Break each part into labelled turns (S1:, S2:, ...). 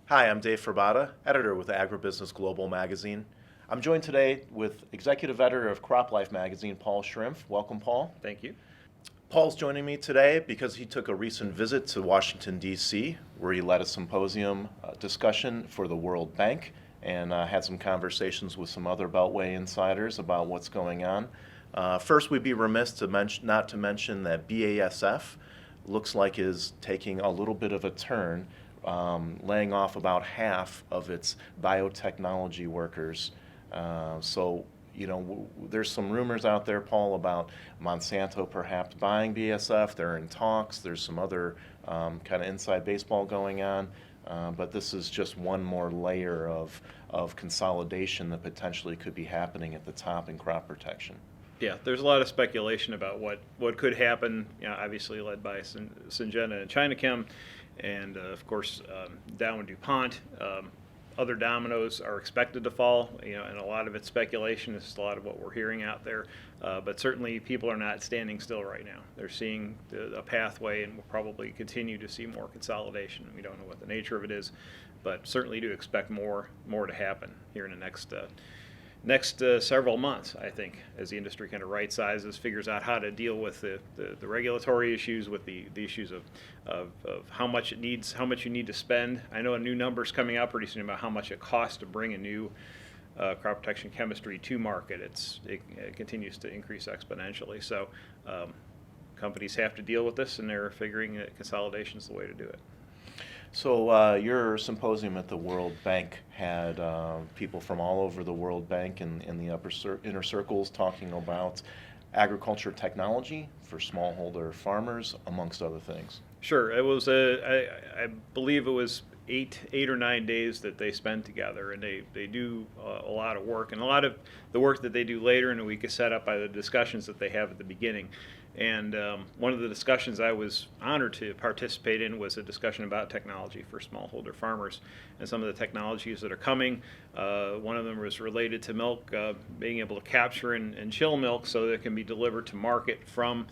S1: Hi, I'm Dave Frabotta, editor with Agribusiness Global magazine. I'm joined today with executive editor of Crop Life magazine, Paul Schrimpf. Welcome, Paul.
S2: Thank you.
S1: Paul's joining me today because he took a recent visit to Washington, D.C., where he led a symposium discussion for the World Bank and had some conversations with some other Beltway insiders about what's going on. First, we'd be remiss to not to mention that BASF looks like is taking a little bit of a turn, laying off about half of its biotechnology workers. There's some rumors out there, Paul, about Monsanto perhaps buying BASF. They're in talks. There's some other kind of inside baseball going on. But this is just one more layer of consolidation that potentially could be happening at the top in crop protection.
S2: Yeah, there's a lot of speculation about what could happen, obviously led by Syngenta and Chinachem, and of course Dow and DuPont. Other dominoes are expected to fall, and a lot of it's speculation. This is a lot of what we're hearing out there. But certainly people are not standing still right now. They're seeing a pathway, and we'll probably continue to see more consolidation. We don't know what the nature of it is, but certainly do expect more to happen here in the next several months, I think, as the industry kind of right sizes, figures out how to deal with the regulatory issues, with the issues of how much you need to spend. I know a new number's coming out pretty soon about how much it costs to bring a new crop protection chemistry to market. It continues to increase exponentially. So companies have to deal with this, and they're figuring that consolidation is the way to do it.
S1: So your symposium at the World Bank had people from all over the World Bank and in the inner circles talking about agriculture technology for smallholder farmers, amongst other things.
S2: Sure. It was I believe it was eight or 9 days that they spend together, and they do a lot of work, and a lot of the work that they do later in the week is set up by the discussions that they have at the beginning. And one of the discussions I was honored to participate in was a discussion about technology for smallholder farmers and some of the technologies that are coming. One of them was related to milk, being able to capture and chill milk so that it can be delivered to market from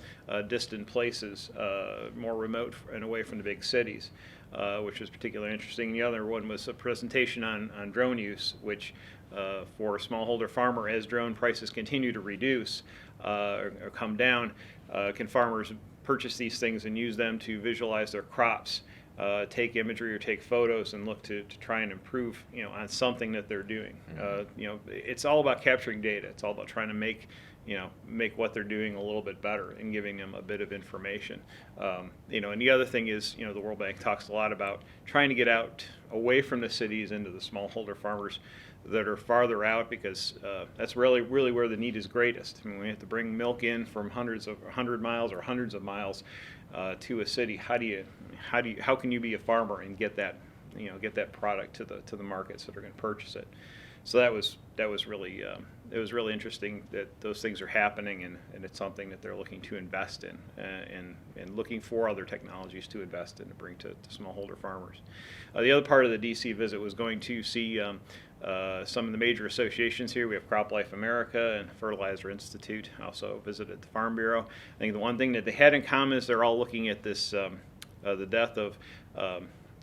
S2: distant places, more remote and away from the big cities, which was particularly interesting. The other one was a presentation on drone use, which for a smallholder farmer, as drone prices continue to reduce or come down, can farmers purchase these things and use them to visualize their crops, take imagery or take photos, and look to try and improve, on something that they're doing. It's all about capturing data. It's all about trying to make what they're doing a little bit better and giving them a bit of information. And the other thing is, the World Bank talks a lot about trying to get out away from the cities into the smallholder farmers that are farther out, because that's really where the need is greatest. I mean, we have to bring milk in from 100 miles or hundreds of miles to a city. How can you be a farmer and get that product to the markets that are going to purchase it? So that was really it was really interesting that those things are happening, and it's something that they're looking to invest in, and looking for other technologies to invest in to bring to smallholder farmers. The other part of the DC visit was going to see some of the major associations here. We have Crop Life America and Fertilizer Institute. I also visited the Farm Bureau. I think the one thing that they had in common is they're all looking at this the death of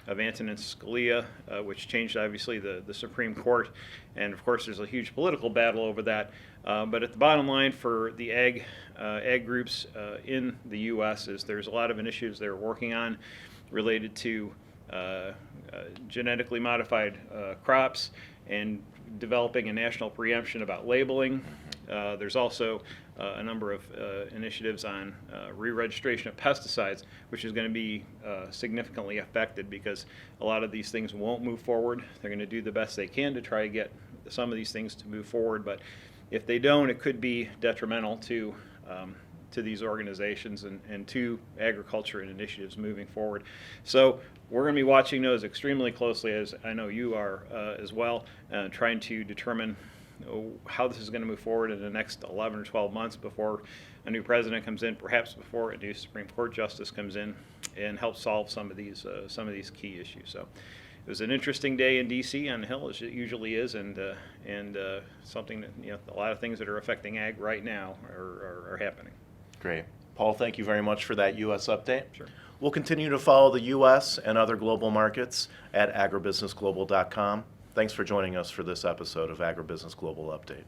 S2: Antonin Scalia, which changed obviously the Supreme Court, and of course there's a huge political battle over that. But at the bottom line for the ag groups in the U.S. is there's a lot of initiatives they're working on related to genetically modified crops and developing a national preemption about labeling. There's also a number of initiatives on re-registration of pesticides, which is going to be significantly affected because a lot of these things won't move forward. They're going to do the best they can to try to get some of these things to move forward, but if they don't, it could be detrimental to these organizations and to agriculture and initiatives moving forward. So we're going to be watching those extremely closely, as I know you are as well, trying to determine how this is going to move forward in the next 11 or 12 months before a new president comes in, perhaps before a new Supreme Court justice comes in and helps solve some of these key issues. So it was an interesting day in D.C. on the Hill, as it usually is, and something that a lot of things that are affecting ag right now are happening.
S1: Great. Paul, thank you very much for that U.S. update.
S2: Sure.
S1: We'll continue to follow the U.S. and other global markets at agribusinessglobal.com. Thanks for joining us for this episode of Agribusiness Global Update.